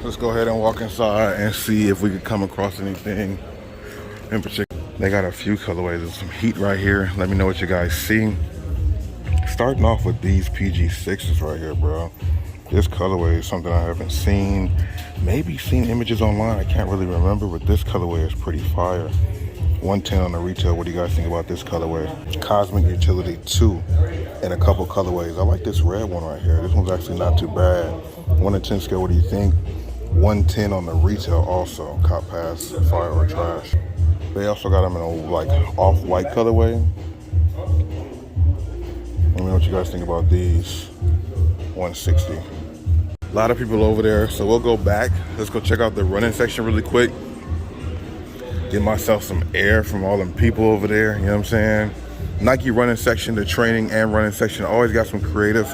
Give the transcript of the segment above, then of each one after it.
Let's go ahead and walk inside and see if we could come across anything in particular. They got a few colorways. There's some heat right here. Let me know what you guys see. Starting off with these PG6s right here, bro. This colorway is something I haven't seen. Maybe seen images online. I can't really remember, but this colorway is pretty fire. 110 on the retail. What do you guys think about this colorway? Cosmic Utility 2 in a couple colorways. I like this red one right here. This one's actually not too bad. 1 to 10 scale, what do you think? 110 on the retail also. Cop pass, fire or trash. They also got them in a like off-white colorway. Let me know what you guys think about these. 160. A lot of people over there, so we'll go back. Let's go check out the running section really quick. Get myself some air from all them people over there, you know what I'm saying? Nike running section, the training and running section, always got some creative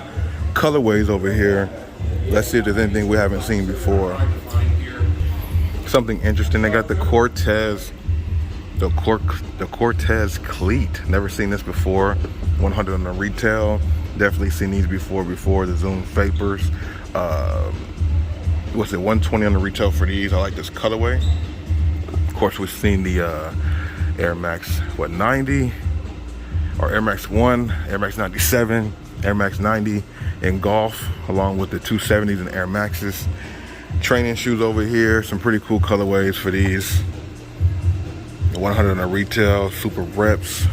colorways over here. Let's see if there's anything we haven't seen before. Something interesting, they got the Cortez, the Cortez cleat. Never seen this before. 100 on the retail. Definitely seen these before the Zoom Vapors. What's it, 120 on the retail for these. I like this colorway. Of course, we've seen the Air Max, what, 90? Or Air Max 1, Air Max 97, Air Max 90 in golf, along with the 270s and Air Maxes. Training shoes over here, some pretty cool colorways for these. 100 on the retail, super reps.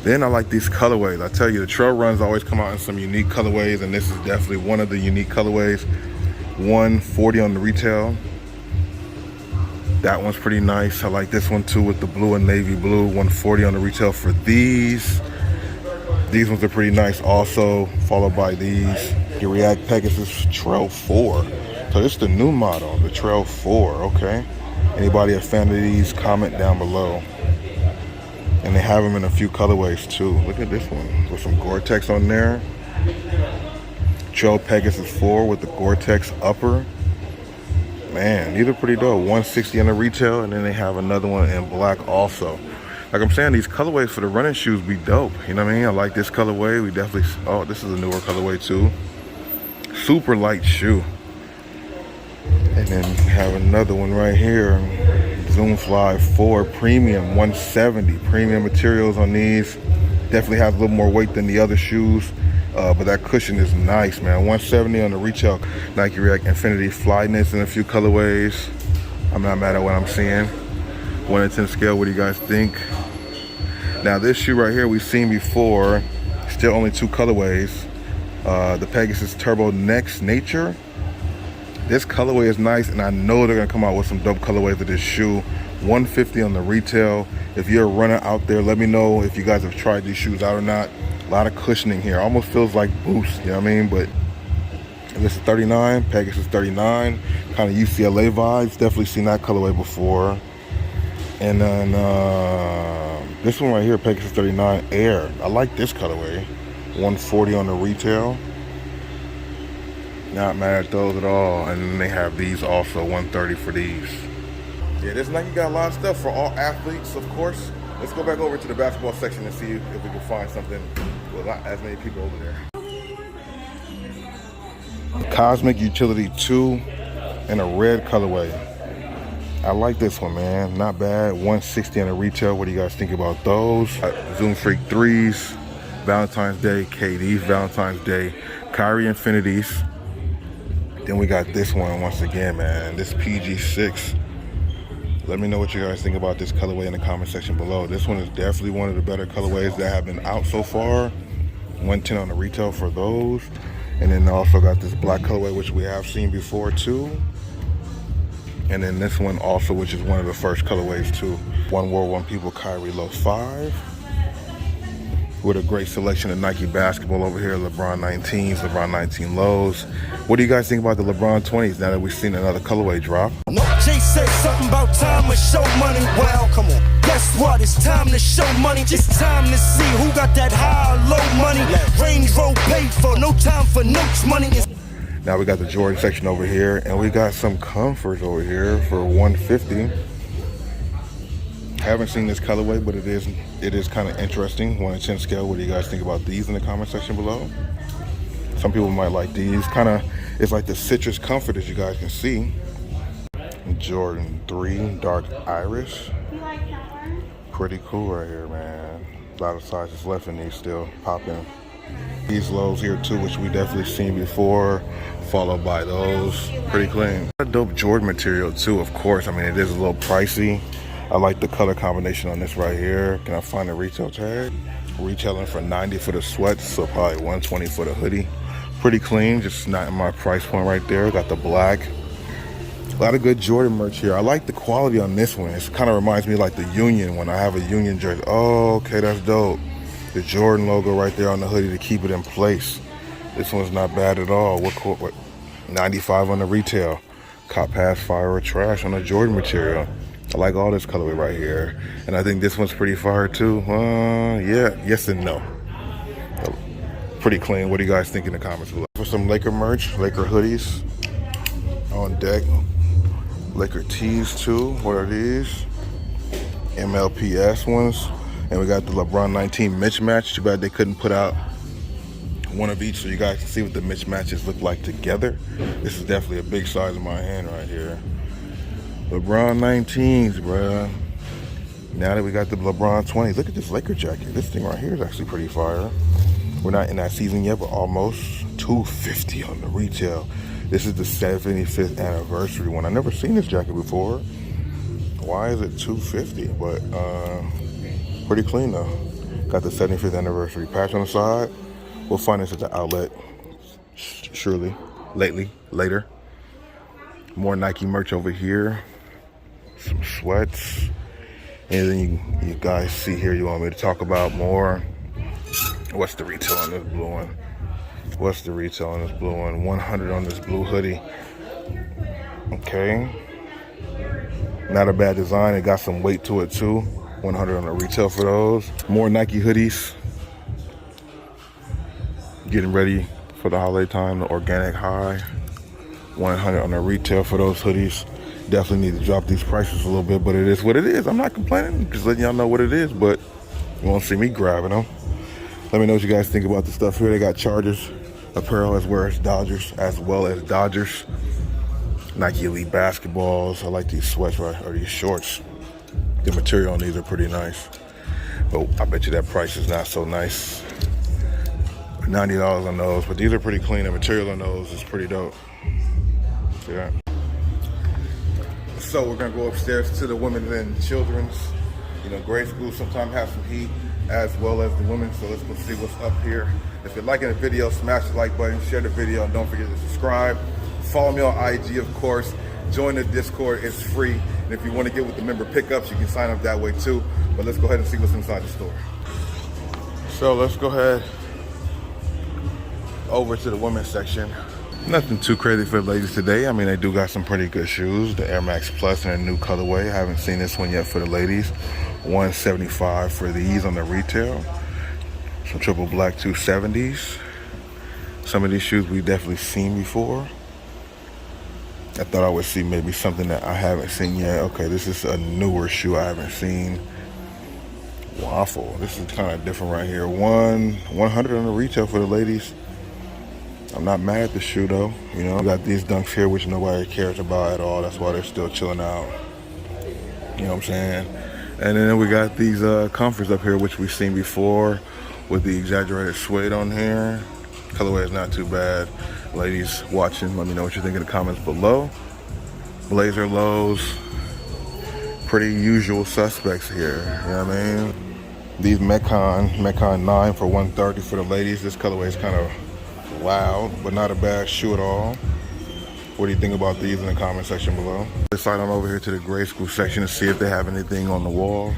Then I like these colorways. I tell you, the trail runs always come out in some unique colorways, and this is definitely one of the unique colorways. 140 on the retail. That one's pretty nice. I like this one too with the blue and navy blue. 140 on the retail for these. These ones are pretty nice also, followed by these. The React Pegasus Trail 4. So this is the new model, the Trail 4, okay? Anybody a fan of these, comment down below. And they have them in a few colorways too. Look at this one with some Gore-Tex on there. Trail Pegasus 4 with the Gore-Tex upper. Man, these are pretty dope. 160 on the retail, and then they have another one in black also. Like I'm saying, these colorways for the running shoes be dope. You know what I mean? I like this colorway. We definitely, oh, this is a newer colorway too. Super light shoe. And then we have another one right here. Zoom Fly 4 Premium 170. Premium materials on these. Definitely has a little more weight than the other shoes. But that cushion is nice, man. 170 on the retail. Nike React Infinity Flyness in a few colorways. I'm not mad at what I'm seeing. 1 to 10 scale, what do you guys think? Now this shoe right here we've seen before. Still only 2 colorways. The Pegasus Turbo Next Nature. This colorway is nice, and I know they're gonna come out with some dope colorways of this shoe. 150 on the retail. If you're a runner out there, let me know if you guys have tried these shoes out or not. A lot of cushioning here. Almost feels like Boost, you know what I mean? But this is 39, Pegasus 39. Kind of UCLA vibes. Definitely seen that colorway before. And then this one right here, Pegasus 39 Air. I like this colorway. 140 on the retail. Not mad at those at all. And then they have these also, 130 for these. Yeah, this Nike got a lot of stuff for all athletes, of course. Let's go back over to the basketball section and see if we can find something with not as many people over there. Cosmic Utility 2 in a red colorway. I like this one, man. Not bad. 160 on the retail. What do you guys think about those? Zoom Freak 3s, Valentine's Day, KD's Valentine's Day, Kyrie Infinities. Then we got this one once again, man. This PG6. Let me know what you guys think about this colorway in the comment section below. This one is definitely one of the better colorways that have been out so far. 110 on the retail for those. And then also got this black colorway, which we have seen before too. And then this one also, which is one of the first colorways too. One World, One People Kyrie Low 5. With a great selection of Nike basketball over here. LeBron 19s, LeBron 19 lows. What do you guys think about the LeBron 20s now that we've seen another colorway drop? No, Jay said something about time to show money. Well, come on. Guess what? It's time to show money. It's time to see who got that high or low money. Range Road paid for. No time for notes. Money is. Now we got the Jordan section over here, and we got some Comforts over here for 150. Haven't seen this colorway, but it is kind of interesting. 1 to 10 scale. What do you guys think about these in the comment section below? Some people might like these. Kind of It's like the citrus comfort, as you guys can see. Jordan 3 dark iris. Pretty cool right here, man. A lot of sizes left in these still popping. These lows here too, which we definitely seen before, followed by those. Pretty clean. A dope Jordan material too, of course. I mean, it is a little pricey. I like the color combination on this right here. Can I find a retail tag? Retailing for $90 for the sweats, so probably $120 for the hoodie. Pretty clean, just not in my price point right there. Got the black. A lot of good Jordan merch here. I like the quality on this one. It kind of reminds me of like the Union when I have a Union jersey. Oh, okay, that's dope. The Jordan logo right there on the hoodie to keep it in place. This one's not bad at all. What 95 on the retail. Cop pass, fire, or trash on the Jordan material. I like all this colorway right here. And I think this one's pretty fire too. Yeah, yes and no. Pretty clean. What do you guys think in the comments below? For some Laker merch, Laker hoodies on deck. Laker tees too. What are these? MLPS ones. And we got the LeBron 19 mismatch. Too bad they couldn't put out one of each so you guys can see what the mismatches look like together. This is definitely a big size in my hand right here. LeBron 19s, bruh. Now that we got the LeBron 20s, look at this Laker jacket. This thing right here is actually pretty fire. We're not in that season yet, but almost. $250 on the retail. This is the 75th anniversary one. I've never seen this jacket before. Why is it $250? But pretty clean though. Got the 75th anniversary patch on the side. We'll find this at the outlet, surely, later. More Nike merch over here. Some sweats. Anything you guys see here you want me to talk about more? What's the retail on this blue one? What's the retail on this blue one? 100 on this blue hoodie. Okay. Not a bad design. It got some weight to it too. 100 on the retail for those. More Nike hoodies. Getting ready for the holiday time. The organic high. 100 on the retail for those hoodies. Definitely need to drop these prices a little bit, but it is what it is. I'm not complaining. Just letting y'all know what it is, but you won't see me grabbing them. Let me know what you guys think about the stuff here. They got Chargers apparel as well as Dodgers. Nike Elite basketballs. I like these sweats or these shorts. The material on these are pretty nice. But I bet you that price is not so nice. $90 on those, but these are pretty clean. The material on those is pretty dope. See that? So we're gonna go upstairs to the women's and children's. You know, grade school sometimes have some heat as well as the women, so let's go see what's up here. If you're liking the video, smash the like button, share the video, and don't forget to subscribe. Follow me on IG, of course. Join the Discord, it's free. And if you want to get with the member pickups, you can sign up that way too. But let's go ahead and see what's inside the store. So let's go ahead over to the women's section. Nothing too crazy for the ladies today. I mean, they do got some pretty good shoes. The Air Max Plus in a new colorway. I haven't seen this one yet for the ladies. $175 for these on the retail. Some triple black 270s. Some of these shoes we've definitely seen before. I thought I would see maybe something that I haven't seen yet. Okay, this is a newer shoe I haven't seen. Waffle. This is kind of different right here. 100 on the retail for the ladies. I'm not mad at the shoe though. You know, got these dunks here which nobody cares about at all. That's why they're still chilling out. You know what I'm saying? And then we got these Comforts up here which we've seen before with the exaggerated suede on here. Colorway is not too bad. Ladies watching, let me know what you think in the comments below. Blazer lows. Pretty usual suspects here. You know what I mean? These Metcon 9 for $130 for the ladies. This colorway is kind of loud, but not a bad shoe at all. What do you think about these in the comment section below? Let's slide on over here to the grade school section to see if they have anything on the wall.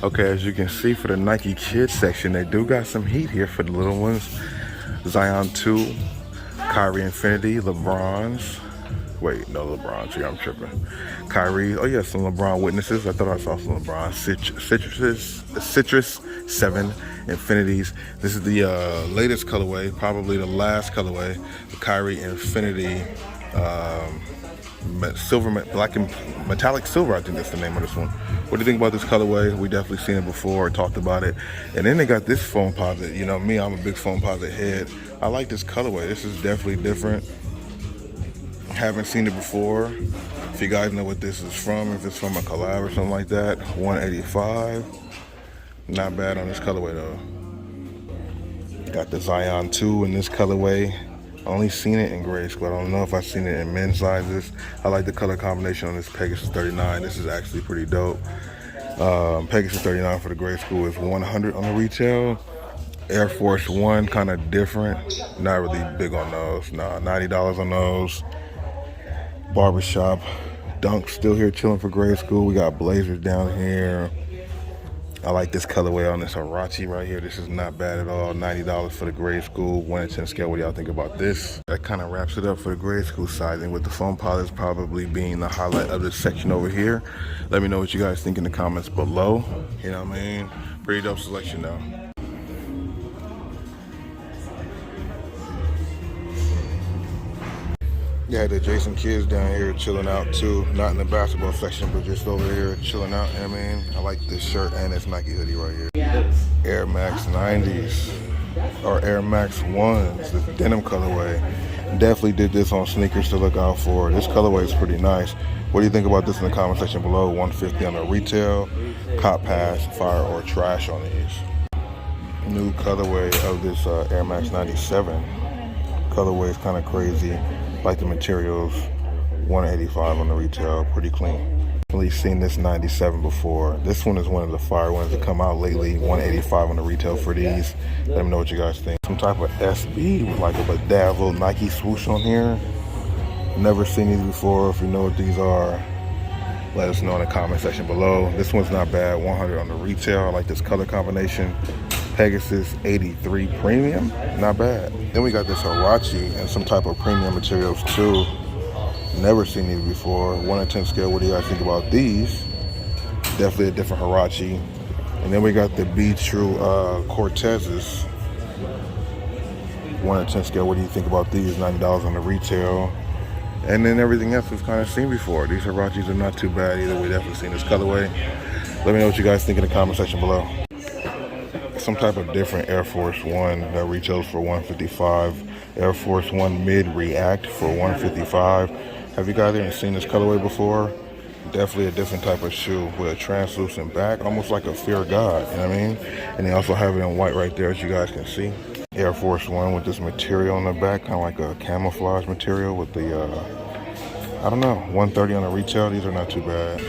Okay, as you can see for the Nike Kids section, they do got some heat here for the little ones. Zion 2, Kyrie Infinity, LeBron's. Wait, no LeBron's here, I'm tripping. Kyrie, oh yeah, some LeBron witnesses. I thought I saw some LeBron Citrus 7 Infinities. This is the latest colorway, probably the last colorway, the Kyrie Infinity silver, black and metallic silver, I think that's the name of this one. What do you think about this colorway? We definitely seen it before, talked about it. And then they got this foam posit. You know me, I'm a big foam posit head. I like this colorway. This is definitely different. Haven't seen it before. If you guys know what this is from, if it's from a collab or something like that, 185. Not bad on this colorway though. Got the Zion 2 in this colorway. Only seen it in gray school. I don't know if I've seen it in men's sizes. I like the color combination on this Pegasus 39. This is actually pretty dope. Pegasus 39 for the gray school is 100 on the retail. Air Force One, kind of different. Not really big on those. Nah, $90 on those. Barbershop. Dunk still here chilling for grade school. We got blazers down here. I like this colorway on this Huarache right here. This is not bad at all. $90 for the grade school. 1 to 10 scale. What do y'all think about this? That kind of wraps it up for the grade school sizing, with the foam pilots probably being the highlight of this section over here. Let me know what you guys think in the comments below. You know what I mean? Pretty dope selection though. Yeah, the Jason kids down here chilling out too. Not in the basketball section, but just over here chilling out. You know what I mean? I like this shirt and this Nike hoodie right here. Air Max 90s or Air Max 1s, this denim colorway. Definitely did this on sneakers to look out for. This colorway is pretty nice. What do you think about this in the comment section below? 150 on the retail. Cop pass, fire or trash on these. New colorway of this Air Max 97. Colorway is kind of crazy. Like the materials, 185 on the retail, pretty clean. At least seen this 97 before. This one is one of the fire ones that come out lately. 185 on the retail for these. Let me know what you guys think. Some type of SB with like a bedazzled Nike swoosh on here. Never seen these before. If you know what these are, let us know in the comment section below. This one's not bad, 100 on the retail. I like this color combination. Pegasus 83 premium, not bad. Then we got this Huarache and some type of premium materials too. Never seen these before. 1 to 10 scale, what do you guys think about these? Definitely a different Huarache. And then we got the Be True Cortezes. 1 to 10 scale, what do you think about these? $90 on the retail. And then everything else we've kind of seen before. These Huaraches are not too bad either. We definitely seen this colorway. Let me know what you guys think in the comment section below. Some type of different Air Force One that retails for 155. Air Force One Mid React for 155. Have you guys ever seen this colorway before? Definitely a different type of shoe with a translucent back, almost like a Fear of God, you know what I mean? And they also have it in white right there, as you guys can see. Air Force One with this material on the back, kind of like a camouflage material with the, I don't know, 130 on the retail. These are not too bad.